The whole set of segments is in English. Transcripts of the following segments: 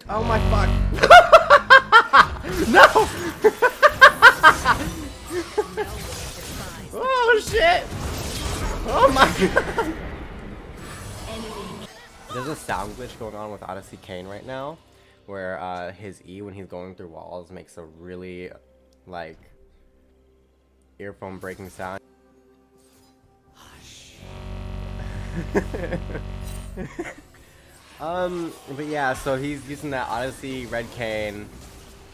Oh my fuck. No! Oh shit! Oh my god! There's a sound glitch going on with ODYSSEY KAYN right now, where his E when he's going through walls makes a really, like, earphone breaking sound. But yeah, so he's using that ODYSSEY red KAYN,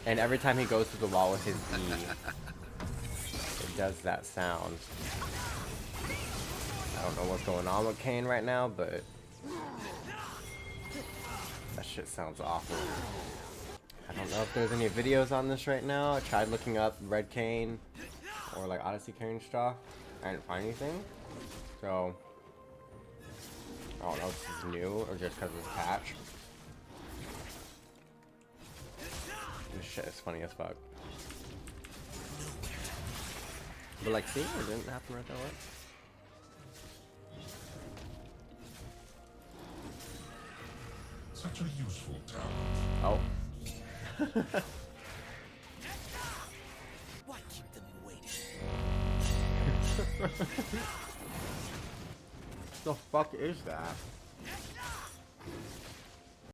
and every time he goes through the wall with his E, it does that sound. I don't know what's going on with KAYN right now, but that shit sounds awful. I don't know if there's any videos on this right now. I tried looking up red KAYN or like ODYSSEY KAYN stuff. I didn't find anything. So I don't know if this is new or just because of this patch. This shit is funny as fuck. But like, see, it didn't happen right away. Such a useful talent. Oh. Why keep them waiting? The fuck is that?